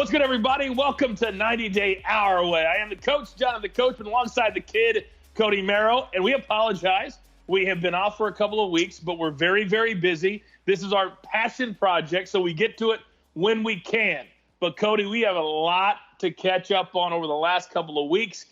What's good, everybody? Welcome to 90 Day Our Way. I am the coach, John, the Coachman, alongside the kid, Cody Merrow, and we apologize. We have been off for a couple of weeks, but we're very, very busy. This is our passion project, so we get to it when we can. But, Cody, we have a lot to catch up on over the last couple of weeks.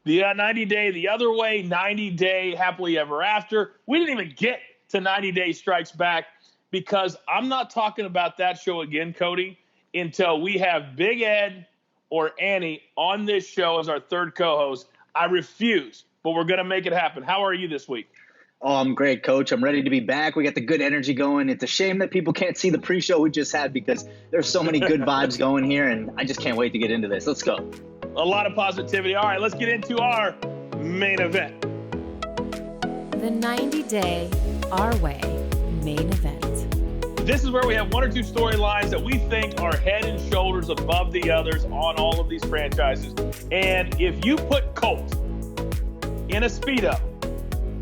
The 90 Day the other way, 90 Day Happily Ever After. We didn't even get to 90 Day Strikes Back because I'm not talking about that show again, Cody, until we have Big Ed or Annie on this show as our third co-host. I refuse, but we're going to make it happen. How are you this week? Oh, I'm great, Coach. I'm ready to be back. We got the good energy going. It's a shame that people can't see the pre-show we just had because there's so many good vibes going here, and I just can't wait to get into this. Let's go. A lot of positivity. All right, let's get into our main event. The 90 Day Our Way main event. This is where we have one or two storylines that we think are head and shoulders above the others on all of these franchises. And if you put Colt in a Speedo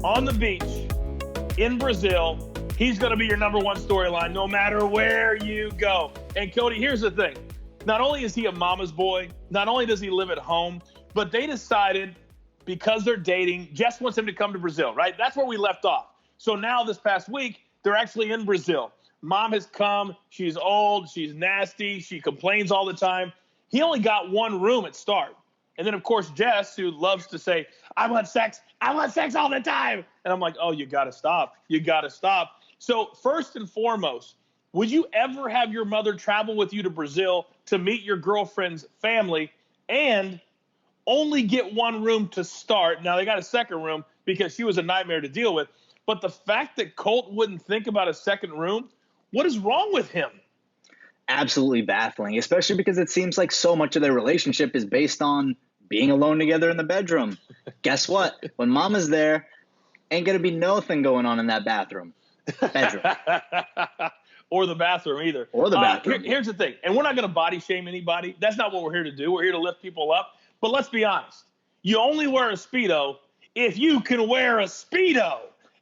on the beach in Brazil, he's going to be your number one storyline no matter where you go. And Cody, here's the thing. Not only is he a mama's boy, not only does he live at home, but they decided because they're dating, Jess wants him to come to Brazil, right? That's where we left off. So now this past week, they're actually in Brazil. Mom has come. She's old. She's nasty. She complains all the time. He only got one room at start. And then, of course, Jess, who loves to say, I want sex all the time. And I'm like, oh, you got to stop. You got to stop. So first and foremost, would you ever have your mother travel with you to Brazil to meet your girlfriend's family and only get one room to start? Now, they got a second room because she was a nightmare to deal with. But the fact that Colt wouldn't think about a second room, what is wrong with him? Absolutely baffling, especially because it seems like so much of their relationship is based on being alone together in the bedroom. Guess what? When mama's there, ain't going to be nothing going on in that bedroom. Or the bathroom either. Or the bathroom. Here's the thing, and we're not going to body shame anybody. That's not what we're here to do. We're here to lift people up. But let's be honest. You only wear a Speedo if you can wear a Speedo.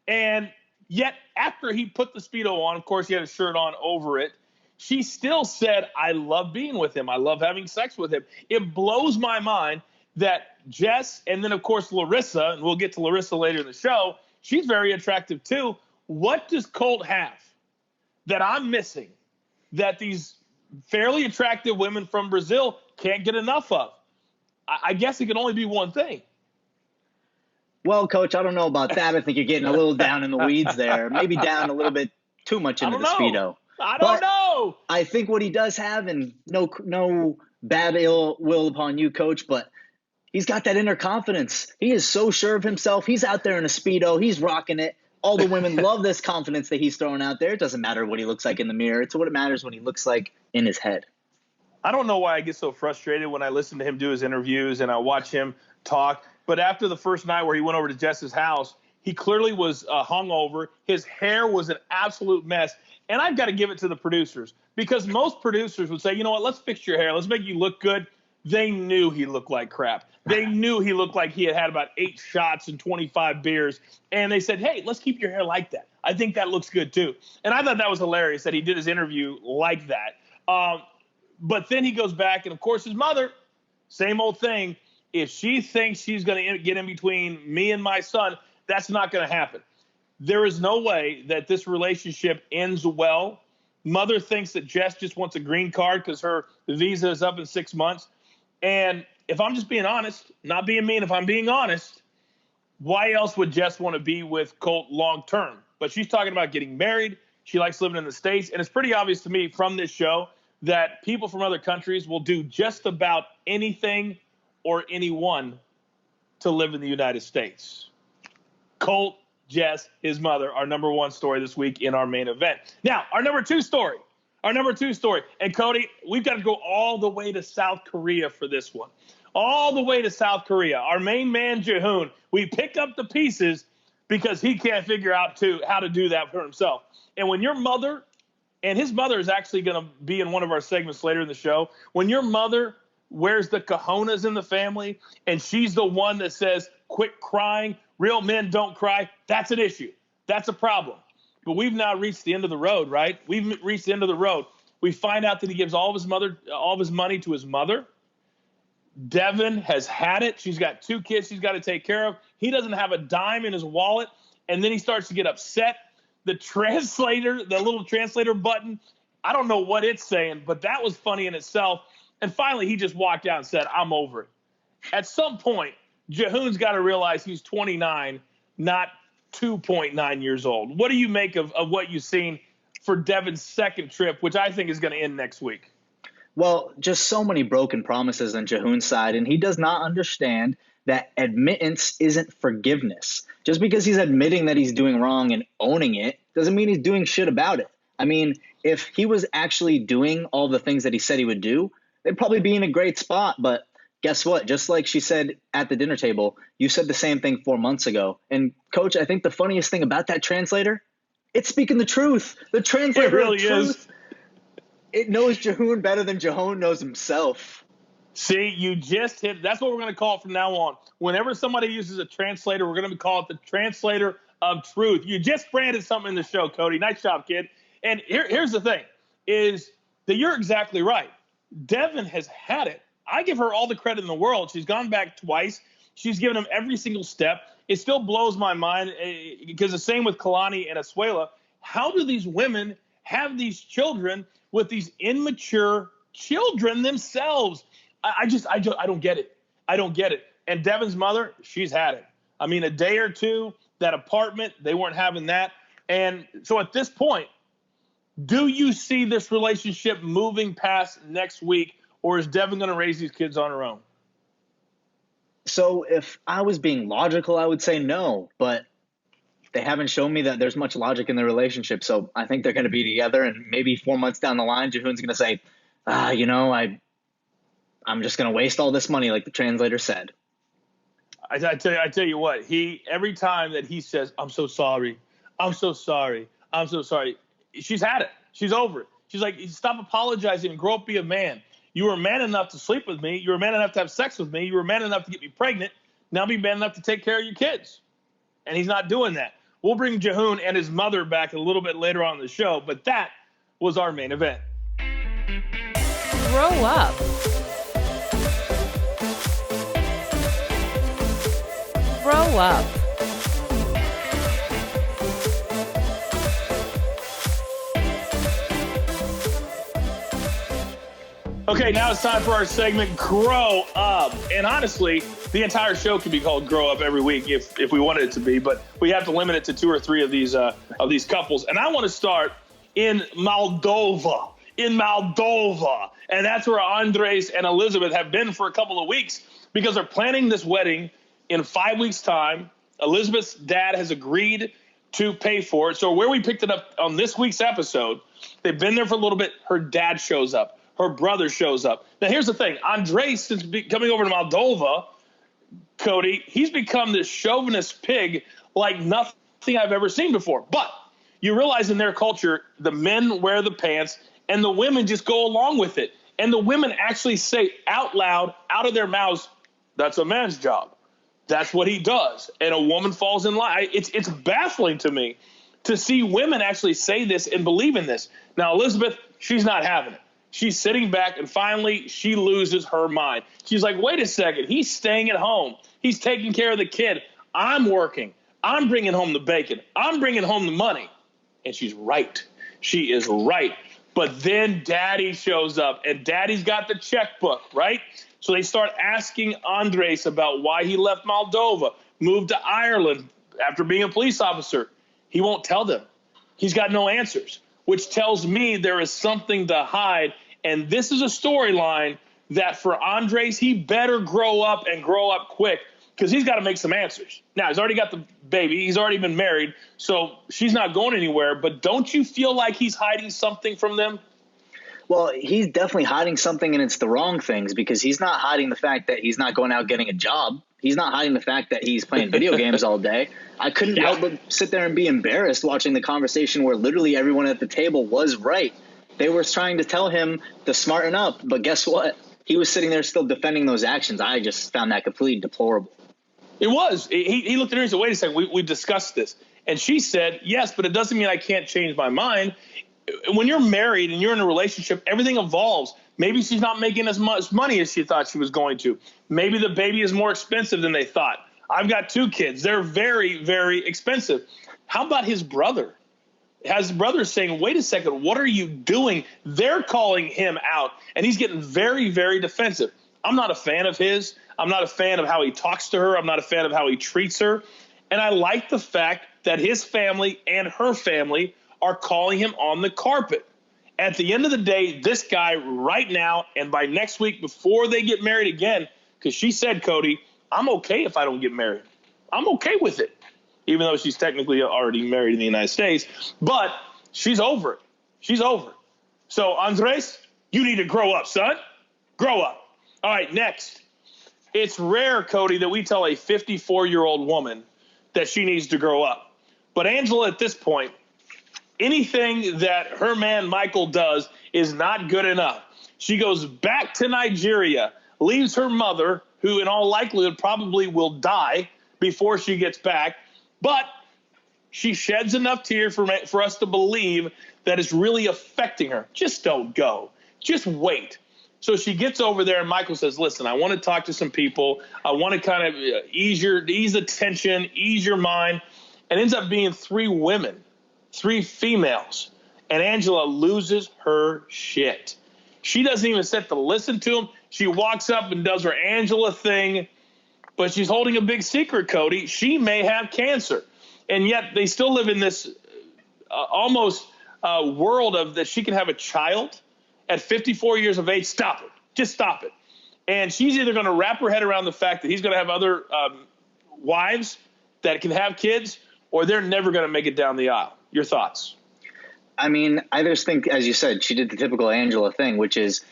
And yet, after he put the Speedo on, of course, he had a shirt on over it, she still said, I love being with him. I love having sex with him. It blows my mind that Jess, and then, of course, Larissa, and we'll get to Larissa later in the show, she's very attractive, too. What does Colt have that I'm missing that these fairly attractive women from Brazil can't get enough of? I guess it can only be one thing. Well, Coach, I don't know about that. I think you're getting a little down in the weeds there. Maybe down a little bit too much into the Speedo. I don't know. I think what he does have, and no bad ill will upon you, Coach, but he's got that inner confidence. He is so sure of himself. He's out there in a Speedo. He's rocking it. All the women love this confidence that he's throwing out there. It doesn't matter what he looks like in the mirror. It's what it matters when he looks like in his head. I don't know why I get so frustrated when I listen to him do his interviews and I watch him talk. But after the first night where he went over to Jess's house, he clearly was hungover. His hair was an absolute mess. And I've got to give it to the producers because most producers would say, you know what, let's fix your hair. Let's make you look good. They knew he looked like crap. They knew he looked like he had about 8 shots and 25 beers. And they said, hey, let's keep your hair like that. I think that looks good, too. And I thought that was hilarious that he did his interview like that. But then he goes back, and, of course, his mother, same old thing. If she thinks she's going to get in between me and my son, that's not going to happen. There is no way that this relationship ends well. Mother thinks that Jess just wants a green card because her visa is up in 6 months. And if I'm just being honest, not being mean, if I'm being honest, why else would Jess want to be with Colt long term? But she's talking about getting married. She likes living in the States. And it's pretty obvious to me from this show that people from other countries will do just about anything or anyone to live in the United States. Colt, Jess, his mother, our number one story this week in our main event. Now, our number two story. And Cody, we've got to go all the way to South Korea for this one. All the way to South Korea. Our main man, Jihoon, we pick up the pieces because he can't figure out how to do that for himself. And when your mother, and his mother is actually going to be in one of our segments later in the show, when your mother wears the cojones in the family and she's the one that says, quit crying, real men don't cry, that's an issue. That's a problem. But we've now reached the end of the road, right? We've reached the end of the road. We find out that he gives all of his money to his mother. Deaven has had it. She's got 2 kids she's got to take care of. He doesn't have a dime in his wallet. And then he starts to get upset. The little translator button, I don't know what it's saying, but that was funny in itself. And finally, he just walked out and said, I'm over it. At some point, Jihoon's got to realize he's 29, not 2.9 years old. What do you make of what you've seen for Devin's second trip, which I think is going to end next week? Well, just so many broken promises on Jihoon's side, and he does not understand that admittance isn't forgiveness. Just because he's admitting that he's doing wrong and owning it doesn't mean he's doing shit about it. I mean, if he was actually doing all the things that he said he would do, they'd probably be in a great spot. But guess what? Just like she said at the dinner table, you said the same thing 4 months ago. And Coach, I think the funniest thing about that translator, it's speaking the truth. The translator really of truth. Is. It knows Jihoon better than Jihoon knows himself. See, you just hit. That's what we're going to call it from now on. Whenever somebody uses a translator, we're going to call it the translator of truth. You just branded something in the show, Cody. Nice job, kid. And here's the thing, is that you're exactly right. Deaven has had it. I give her all the credit in the world. She's gone back twice. She's given him every single step. It still blows my mind because the same with Kalani and Asuela. How do these women have these children with these immature children themselves? I don't get it. I don't get it. And Devin's mother, she's had it. I mean, a day or two, that apartment, they weren't having that. And so at this point, do you see this relationship moving past next week, or is Deaven going to raise these kids on her own? So if I was being logical, I would say no, but they haven't shown me that there's much logic in their relationship. So I think they're going to be together, and maybe 4 months down the line, Jihoon's going to say, I'm just going to waste all this money like the translator said. I tell you what, every time that he says, I'm so sorry, I'm so sorry, I'm so sorry, she's had it. She's over it. She's like, stop apologizing and grow up, be a man. You were man enough to sleep with me. You were man enough to have sex with me. You were man enough to get me pregnant. Now be man enough to take care of your kids. And he's not doing that. We'll bring Jihoon and his mother back a little bit later on in the show, but that was our main event. Grow up. Grow up. Okay, now it's time for our segment, Grow Up. And honestly, the entire show could be called Grow Up every week if we wanted it to be, but we have to limit it to 2 or 3 of these couples. And I want to start in Moldova. And that's where Andres and Elizabeth have been for a couple of weeks because they're planning this wedding in 5 weeks' time. Elizabeth's dad has agreed to pay for it. So where we picked it up on this week's episode, they've been there for a little bit. Her dad shows up. Her brother shows up. Now, here's the thing. Andres, since coming over to Moldova, Cody, he's become this chauvinist pig like nothing I've ever seen before. But you realize in their culture, the men wear the pants and the women just go along with it. And the women actually say out loud, out of their mouths, that's a man's job. That's what he does. And a woman falls in line. It's baffling to me to see women actually say this and believe in this. Now, Elizabeth, she's not having it. She's sitting back, and finally she loses her mind. She's like, wait a second. He's staying at home. He's taking care of the kid. I'm working. I'm bringing home the bacon. I'm bringing home the money. And she's right. She is right. But then Daddy shows up, and Daddy's got the checkbook, right? So they start asking Andres about why he left Moldova, moved to Ireland after being a police officer. He won't tell them. He's got no answers, which tells me there is something to hide. And this is a storyline that for Andres, he better grow up and grow up quick because he's got to make some answers. Now, he's already got the baby. He's already been married, so she's not going anywhere. But don't you feel like he's hiding something from them? Well, he's definitely hiding something, and it's the wrong things, because he's not hiding the fact that he's not going out getting a job. He's not hiding the fact that he's playing video games all day. I couldn't help but sit there and be embarrassed watching the conversation where literally everyone at the table was right. They were trying to tell him to smarten up, but guess what? He was sitting there still defending those actions. I just found that completely deplorable. It was. He looked at her and said, wait a second, we discussed this. And she said, yes, but it doesn't mean I can't change my mind. when you're married and you're in a relationship, everything evolves. Maybe she's not making as much money as she thought she was going to. Maybe the baby is more expensive than they thought. I've got 2 kids. They're very, very expensive. How about his brother? Has brother saying, wait a second, what are you doing? They're calling him out, and he's getting very, very defensive. I'm not a fan of his. I'm not a fan of how he talks to her. I'm not a fan of how he treats her. And I like the fact that his family and her family are calling him on the carpet. At the end of the day, this guy right now and by next week before they get married again, because she said, Cody, I'm okay if I don't get married. I'm okay with it, even though she's technically already married in the United States. But she's over it. She's over it. So, Andres, you need to grow up, son. Grow up. All right, next. It's rare, Cody, that we tell a 54-year-old woman that she needs to grow up. But Angela, at this point, anything that her man Michael does is not good enough. She goes back to Nigeria, leaves her mother, who in all likelihood probably will die before she gets back, but she sheds enough tears for us to believe that it's really affecting her. Just don't go. Just wait. So she gets over there, and Michael says, listen, I want to talk to some people. I want to kind of ease the tension, ease your mind. And ends up being 3 women, 3 females. And Angela loses her shit. She doesn't even sit to listen to him. She walks up and does her Angela thing. But she's holding a big secret, Cody. She may have cancer. And yet they still live in this almost world of that she can have a child at 54 years of age. Stop it. Just stop it. And she's either going to wrap her head around the fact that he's going to have other wives that can have kids, or they're never going to make it down the aisle. Your thoughts? I mean, I just think, as you said, she did the typical Angela thing, which is,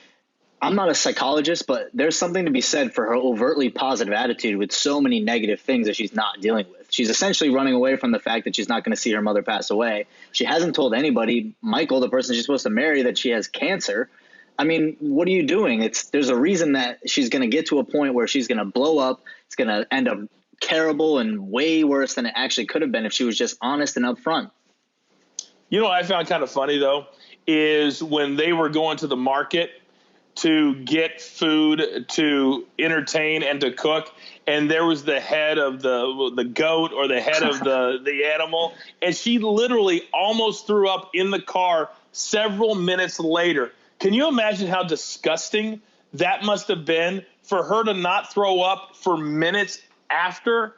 I'm not a psychologist, but there's something to be said for her overtly positive attitude with so many negative things that she's not dealing with. She's essentially running away from the fact that she's not going to see her mother pass away. She hasn't told anybody, Michael, the person she's supposed to marry, that she has cancer. I mean, what are you doing? There's a reason that she's going to get to a point where she's going to blow up. It's going to end up terrible and way worse than it actually could have been if she was just honest and upfront. You know what I found kind of funny, though, is when they were going to the market to get food to entertain and to cook, and there was the head of the goat or the head of the animal, and she literally almost threw up in the car several minutes later. Can you imagine how disgusting that must have been for her to not throw up for minutes after?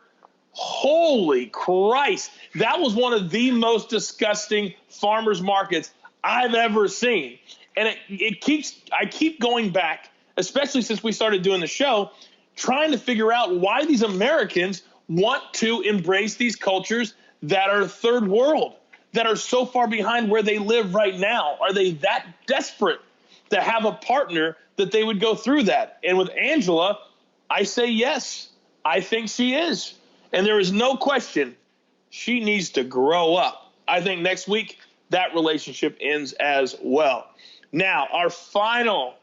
Holy Christ. That was one of the most disgusting farmers markets I've ever seen. And I keep going back, especially since we started doing the show, trying to figure out why these Americans want to embrace these cultures that are third world, that are so far behind where they live right now. Are they that desperate to have a partner that they would go through that? And with Angela, I say yes. I think she is. And there is no question she needs to grow up. I think next week that relationship ends as well. Now, our final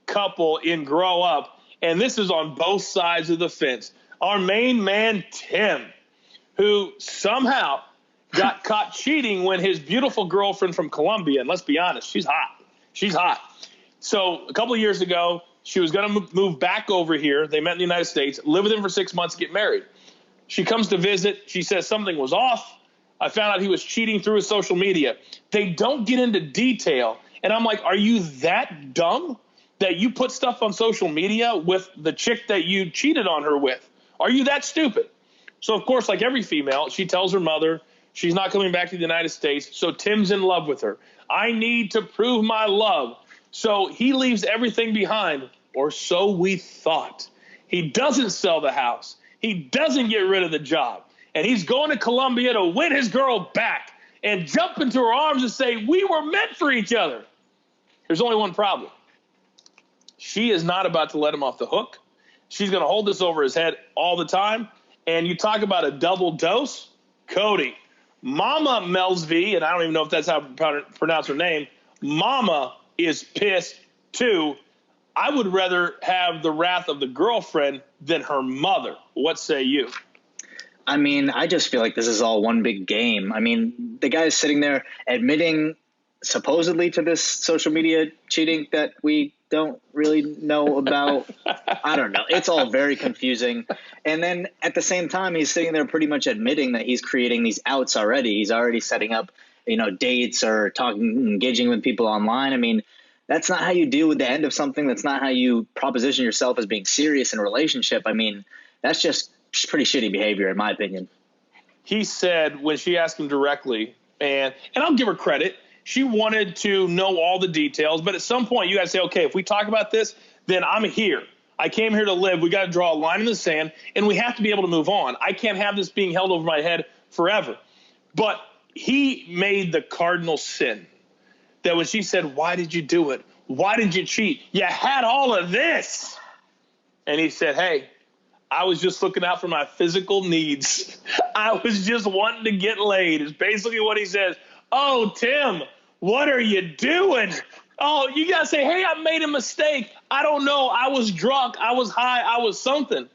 couple in Grow Up, and this is on both sides of the fence. Our main man, Tim, who somehow got caught cheating when his beautiful girlfriend from Colombia, and let's be honest, she's hot. So a couple of years ago, she was going to move back over here. They met in the United States, live with him for 6 months, get married. She comes to visit. She says something was off. I found out he was cheating through his social media. They don't get into detail. And I'm like, are you that dumb that you put stuff on social media with the chick that you cheated on her with? Are you that stupid? So, of course, like every female, she tells her mother she's not coming back to the United States. So Tim's in love with her. I need to prove my love. So he leaves everything behind, or so we thought. He doesn't sell the house. He doesn't get rid of the job. And he's going to Colombia to win his girl back and jump into her arms and say, we were meant for each other. There's only one problem. She is not about to let him off the hook. She's going to hold this over his head all the time. And you talk about a double dose, Cody. Mama Melsv, and I don't even know if that's how to pronounce her name, Mama is pissed too. I would rather have the wrath of the girlfriend than her mother. What say you? I mean, I just feel like this is all one big game. I mean, the guy's sitting there admitting supposedly to this social media cheating that we don't really know about. I don't know. It's all very confusing. And then at the same time, he's sitting there pretty much admitting that he's creating these outs already. He's already setting up, dates or engaging with people online. I mean, that's not how you deal with the end of something. That's not how you proposition yourself as being serious in a relationship. I mean, that's just pretty shitty behavior, in my opinion. He said when she asked him directly, and I'll give her credit, she wanted to know all the details. But at some point, you got to say, okay, if we talk about this, then I'm here. I came here to live. We got to draw a line in the sand, and we have to be able to move on. I can't have this being held over my head forever. But he made the cardinal sin that when she said, why did you do it? Why did you cheat? You had all of this. And he said, hey, I was just looking out for my physical needs. I was just wanting to get laid is basically what he says. Oh, Tim, what are you doing? Oh, you got to say, hey, I made a mistake. I don't know. I was drunk. I was high. I was something.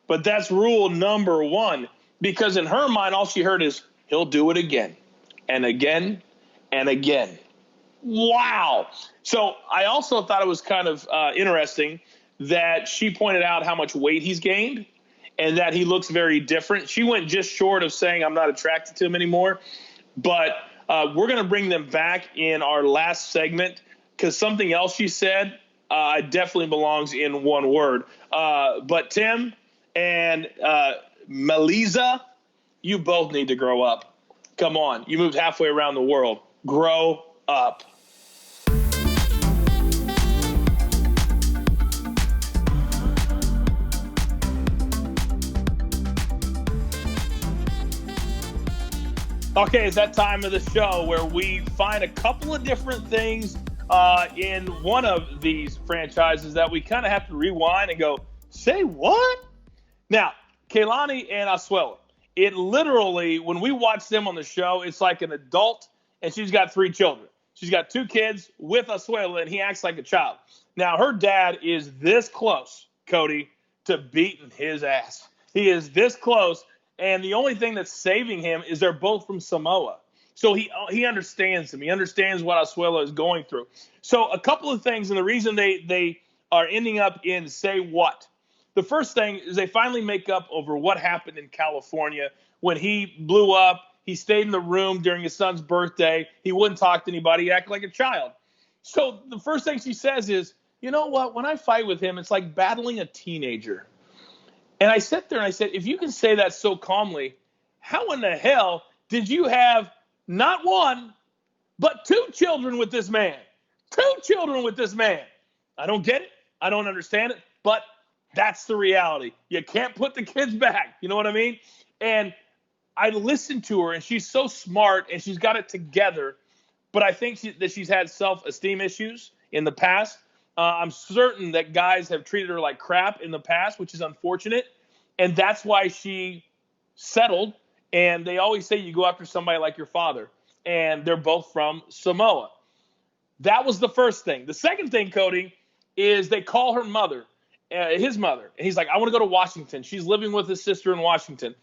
But that's rule number one, because in her mind, all she heard is he'll do it again and again and again. Wow. So I also thought it was kind of interesting that she pointed out how much weight he's gained and that he looks very different. She went just short of saying I'm not attracted to him anymore. But we're going to bring them back in our last segment because something else she said definitely belongs in one word. But Tim and Melissa, you both need to grow up. Come on. You moved halfway around the world. Grow up. Okay, it's that time of the show where we find a couple of different things in one of these franchises that we kind of have to rewind and go, say what? Now, Kehlani and Asuela, it literally, when we watch them on the show, it's like an adult and she's got 3 children. She's got 2 kids with Asuela and he acts like a child. Now, her dad is this close, Cody, to beating his ass. He is this close. And the only thing that's saving him is they're both from Samoa. So he understands him. He understands what Asuela is going through. So a couple of things, and the reason they are ending up in Say What. The first thing is they finally make up over what happened in California when he blew up. He stayed in the room during his son's birthday. He wouldn't talk to anybody. He acted like a child. So the first thing she says is, you know what? When I fight with him, it's like battling a teenager. And I sat there and I said, if you can say that so calmly, how in the hell did you have not 1, but 2 children with this man? 2 children with this man. I don't get it. I don't understand it. But that's the reality. You can't put the kids back. You know what I mean? And I listened to her, and she's so smart, and she's got it together. But I think that she's had self-esteem issues in the past. I'm certain that guys have treated her like crap in the past, which is unfortunate. And that's why she settled. And they always say you go after somebody like your father. And they're both from Samoa. That was the first thing. The second thing, Cody, is they call her mother, his mother. And he's like, I want to go to Washington. She's living with his sister in Washington.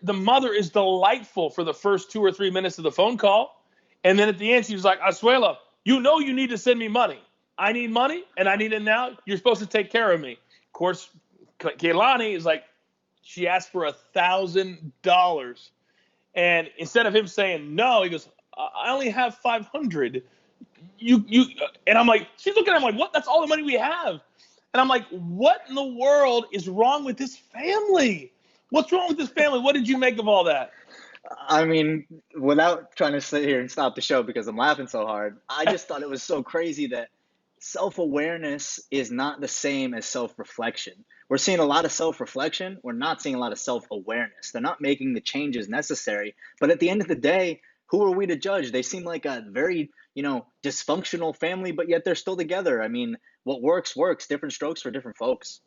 The mother is delightful for the first 2 or 3 minutes of the phone call. And then at the end, she's like, Asuela, you need to send me money. I need money, and I need it now. You're supposed to take care of me. Of course, Kehlani is like, she asked for $1,000. And instead of him saying no, he goes, I only have $500. And I'm like, she's looking at him like, what? That's all the money we have. And I'm like, what in the world is wrong with this family? What's wrong with this family? What did you make of all that? I mean, without trying to sit here and stop the show because I'm laughing so hard, I just thought it was so crazy that self-awareness is not the same as self-reflection. We're seeing a lot of self-reflection. We're not seeing a lot of self-awareness. They're not making the changes necessary. But at the end of the day, who are we to judge? They seem like a very, dysfunctional family, but yet they're still together. I mean, what works, works. Different strokes for different folks.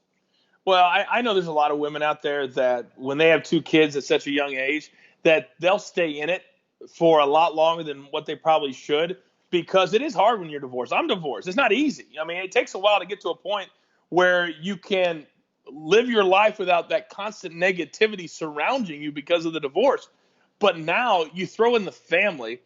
Well, I know there's a lot of women out there that when they have 2 kids at such a young age, that they'll stay in it for a lot longer than what they probably should. Because it is hard when you're divorced. I'm divorced. It's not easy. I mean, it takes a while to get to a point where you can live your life without that constant negativity surrounding you because of the divorce. But now you throw in the family,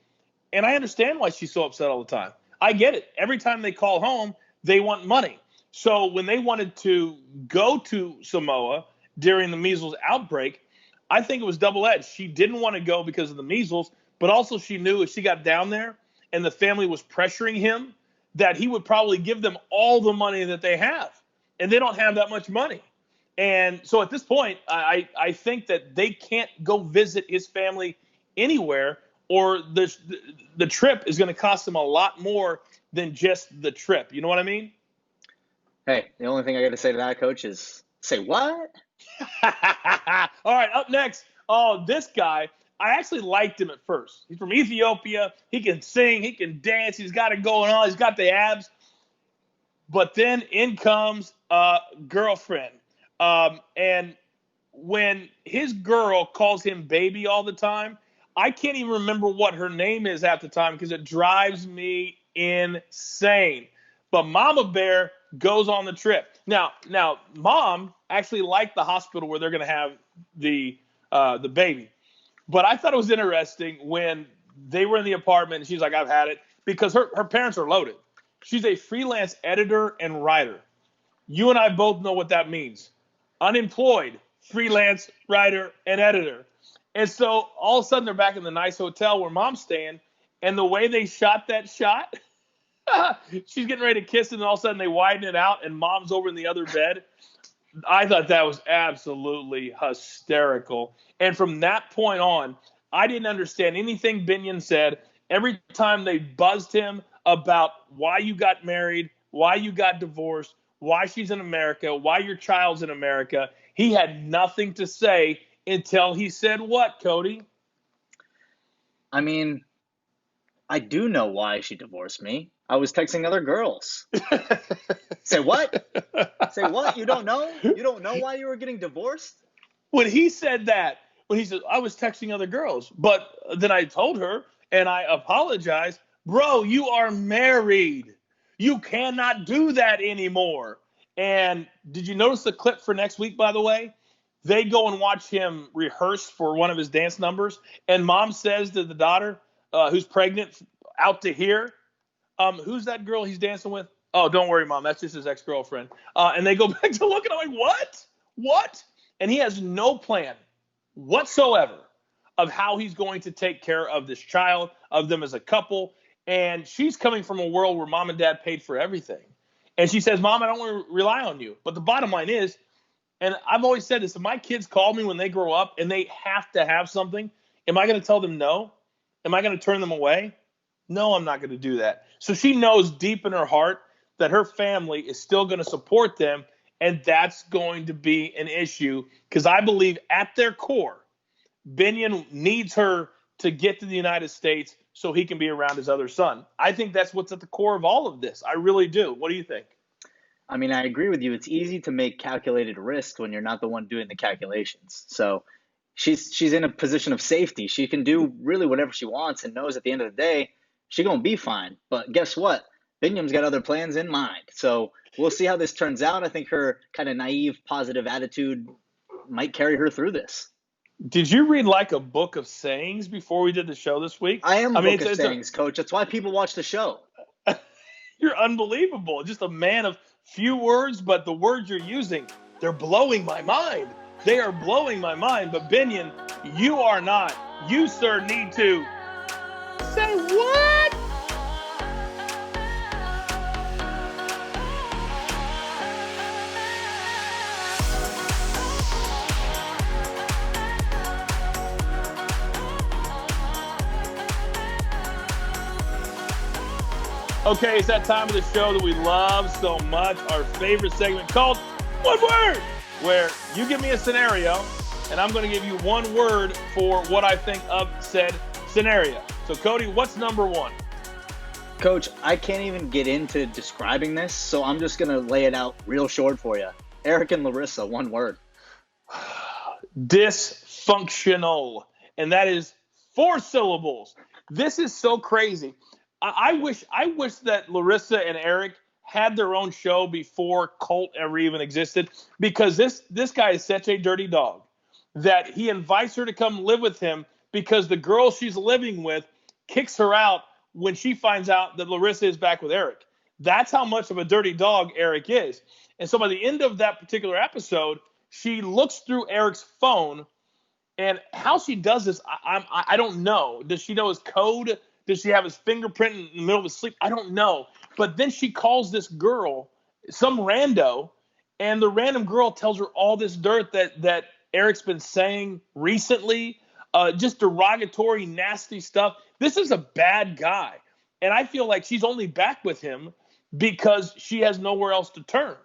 and I understand why she's so upset all the time. I get it. Every time they call home, they want money. So when they wanted to go to Samoa during the measles outbreak, I think it was double-edged. She didn't want to go because of the measles, but also she knew if she got down there and the family was pressuring him, that he would probably give them all the money that they have. And they don't have that much money. And so at this point, I think that they can't go visit his family anywhere, or the trip is going to cost them a lot more than just the trip. You know what I mean? Hey, the only thing I got to say to that, Coach, is say what? All right, up next. Oh, this guy, I actually liked him at first. He's from Ethiopia. He can sing. He can dance. He's got it going on. He's got the abs. But then in comes a girlfriend. And when his girl calls him baby all the time, I can't even remember what her name is half the time because it drives me insane. But Mama Bear goes on the trip. Now, Mom actually liked the hospital where they're going to have the baby. But I thought it was interesting when they were in the apartment and she's like, I've had it, because her parents are loaded. She's a freelance editor and writer. You and I both know what that means. Unemployed, freelance writer and editor. And so all of a sudden they're back in the nice hotel where Mom's staying, and the way they shot that shot, she's getting ready to kiss him, and all of a sudden they widen it out and Mom's over in the other bed. I thought that was absolutely hysterical. And from that point on, I didn't understand anything Binion said. Every time they buzzed him about why you got married, why you got divorced, why she's in America, why your child's in America, he had nothing to say until he said what, Cody? I mean, I do know why she divorced me. I was texting other girls. Say what? Say what? You don't know? You don't know why you were getting divorced? When he said that, when he said, I was texting other girls, but then I told her and I apologized. Bro, you are married. You cannot do that anymore. And did you notice the clip for next week, by the way? They go and watch him rehearse for one of his dance numbers. And Mom says to the daughter, who's pregnant, out to here, who's that girl he's dancing with? Oh, don't worry, Mom. That's just his ex-girlfriend. And they go back to look and I'm like, what? What? And he has no plan whatsoever of how he's going to take care of this child, of them as a couple. And she's coming from a world where Mom and Dad paid for everything. And she says, Mom, I don't want to rely on you. But the bottom line is, and I've always said this, if my kids call me when they grow up and they have to have something, am I going to tell them no? Am I going to turn them away? No, I'm not going to do that. So she knows deep in her heart that her family is still going to support them, and that's going to be an issue because I believe at their core, Binion needs her to get to the United States so he can be around his other son. I think that's what's at the core of all of this. I really do. What do you think? I mean, I agree with you. It's easy to make calculated risk when you're not the one doing the calculations. So she's in a position of safety. She can do really whatever she wants and knows at the end of the day, she's going to be fine. But guess what? Biniyam's got other plans in mind. So we'll see how this turns out. I think her kind of naive, positive attitude might carry her through this. Did you read like a book of sayings before we did the show this week? I am a book of sayings, Coach. That's why people watch the show. You're unbelievable. Just a man of few words, but the words you're using, they're blowing my mind. They are blowing my mind. But Binion, you are not. You, sir, need to say what? Okay, it's that time of the show that we love so much, our favorite segment called One Word, where you give me a scenario, and I'm going to give you one word for what I think of said scenario. So, Cody, what's number one? Coach, I can't even get into describing this, so I'm just going to lay it out real short for you. Eric and Larissa, one word. Dysfunctional. And that is 4 syllables. This is so crazy. I wish that Larissa and Eric had their own show before Colt ever even existed, because this guy is such a dirty dog that he invites her to come live with him because the girl she's living with kicks her out when she finds out that Larissa is back with Eric. That's how much of a dirty dog Eric is. And so by the end of that particular episode, she looks through Eric's phone, and how she does this, I don't know. Does she know his code? Does she have his fingerprint in the middle of his sleep? I don't know. But then she calls this girl, some rando, and the random girl tells her all this dirt that Eric's been saying recently, just derogatory, nasty stuff. This is a bad guy. And I feel like she's only back with him because she has nowhere else to turn.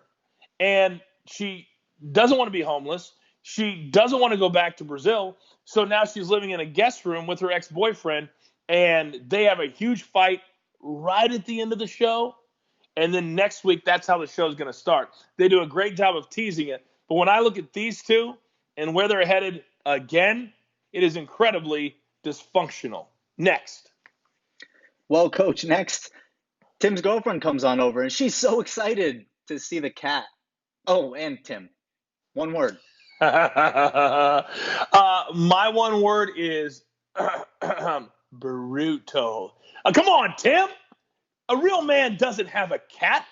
And she doesn't want to be homeless. She doesn't want to go back to Brazil. So now she's living in a guest room with her ex-boyfriend, and they have a huge fight right at the end of the show. And then next week, that's how the show is going to start. They do a great job of teasing it. But when I look at these two and where they're headed again, it is incredibly dysfunctional. Next. Well, Coach, next, Tim's girlfriend comes on over, and she's so excited to see the cat. Oh, and Tim. One word. My one word is brutal. Come on, Tim. A real man doesn't have a cat.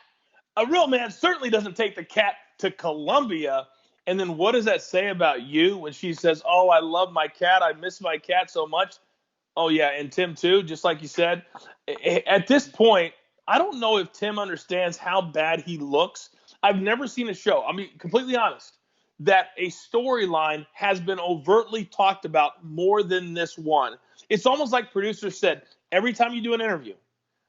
A real man certainly doesn't take the cat to Colombia. And then what does that say about you when she says, oh, I love my cat. I miss my cat so much. Oh, yeah, and Tim too, just like you said. At this point, I don't know if Tim understands how bad he looks. I've never seen a show, I mean, completely honest, that a storyline has been overtly talked about more than this one. It's almost like producers said, every time you do an interview,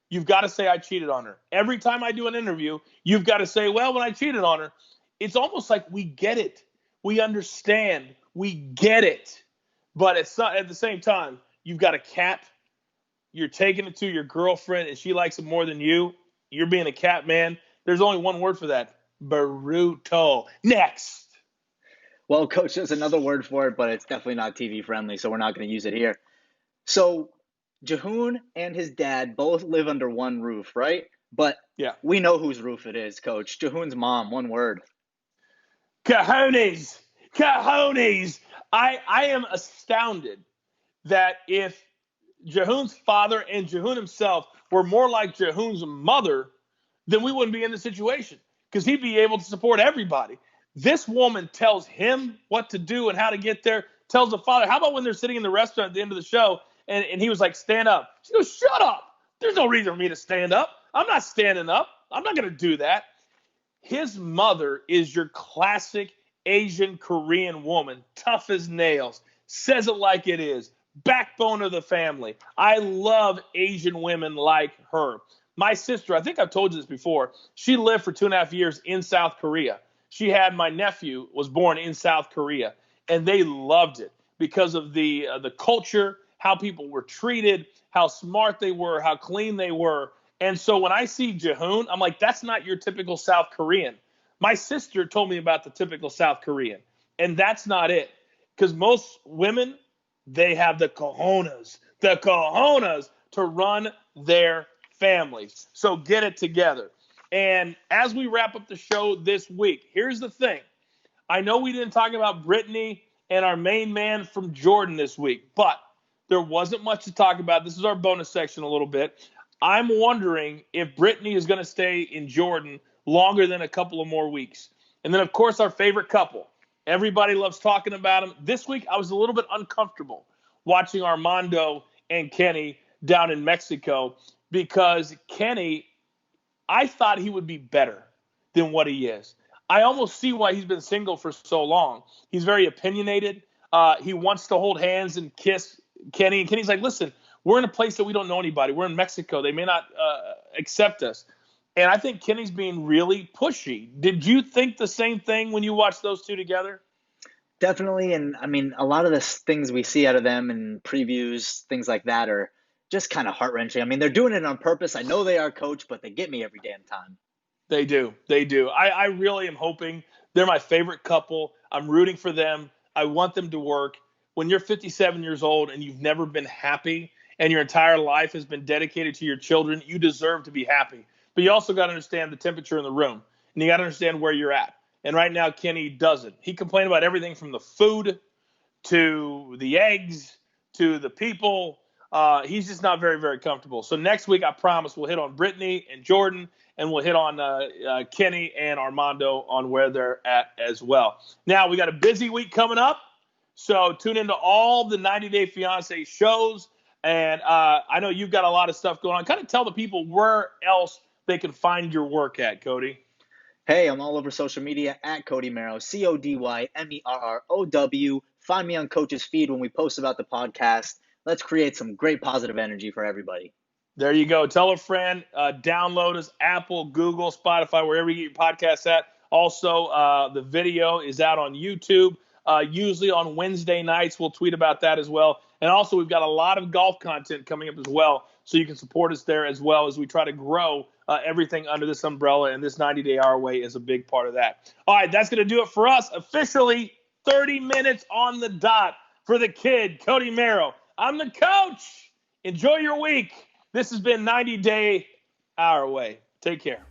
you've got to say I cheated on her. Every time I do an interview, you've got to say, well, when I cheated on her, it's almost like we get it. We understand. We get it. But it's not, at the same time, you've got a cat. You're taking it to your girlfriend, and she likes it more than you. You're being a cat man. There's only one word for that. Brutal. Next. Well, Coach, there's another word for it, but it's definitely not TV friendly, so we're not going to use it here. So Jihoon and his dad both live under one roof, right? But yeah, we know whose roof it is, Coach. Jihoon's mom, one word. Cojones. Cojones. I am astounded that if Jihoon's father and Jihoon himself were more like Jihoon's mother, then we wouldn't be in the situation because he'd be able to support everybody. This woman tells him what to do and how to get there, tells the father, how about when they're sitting in the restaurant at the end of the show and he was like, stand up. She goes, shut up. There's no reason for me to stand up. I'm not standing up. I'm not going to do that. His mother is your classic Asian Korean woman, tough as nails, says it like it is, backbone of the family. I love Asian women like her. My sister, I think I've told you this before, she lived for 2.5 years in South Korea. She had my nephew was born in South Korea, and they loved it because of the culture, how people were treated, how smart they were, how clean they were. And so when I see Jihoon, I'm like, that's not your typical South Korean. My sister told me about the typical South Korean, and that's not it. Because most women, they have the cojones to run their families. So get it together. And as we wrap up the show this week, here's the thing. I know we didn't talk about Brittany and our main man from Jordan this week, but there wasn't much to talk about. This is our bonus section a little bit. I'm wondering if Brittany is going to stay in Jordan longer than a couple of more weeks. And then, of course, our favorite couple. Everybody loves talking about them. This week, I was a little bit uncomfortable watching Armando and Kenny down in Mexico because Kenny, I thought he would be better than what he is. I almost see why he's been single for so long. He's very opinionated. He wants to hold hands and kiss Kenny. And Kenny's like, listen, we're in a place that we don't know anybody. We're in Mexico. They may not accept us. And I think Kenny's being really pushy. Did you think the same thing when you watched those two together? Definitely. And I mean, a lot of the things we see out of them in previews, things like that are just kind of heart-wrenching. I mean, they're doing it on purpose. I know they are, Coach, but they get me every damn time. They do. They do. I really am hoping. They're my favorite couple. I'm rooting for them. I want them to work. When you're 57 years old and you've never been happy and your entire life has been dedicated to your children, you deserve to be happy. but you also got to understand the temperature in the room, and you got to understand where you're at. And right now, Kenny doesn't. He complained about everything from the food to the eggs to the people. He's just not very, very comfortable. So next week, I promise we'll hit on Brittany and Jordan, and we'll hit on Kenny and Armando on where they're at as well. Now, we got a busy week coming up, so tune into all the 90 Day Fiance shows. And I know you've got a lot of stuff going on. Kind of tell the people where else they can find your work at, Cody. Hey, I'm all over social media at Cody Merrow, CODYMERROW. Find me on Coach's feed when we post about the podcast. Let's create some great positive energy for everybody. There you go. Tell a friend. Download us, Apple, Google, Spotify, wherever you get your podcasts at. Also, the video is out on YouTube. Usually on Wednesday nights, we'll tweet about that as well. And also, we've got a lot of golf content coming up as well, so you can support us there as well as we try to grow everything under this umbrella, and this 90-day our way is a big part of that. All right, that's going to do it for us. Officially 30 minutes on the dot for the kid, Cody Merrow. I'm the coach. Enjoy your week. This has been 90 Day Our Way. Take care.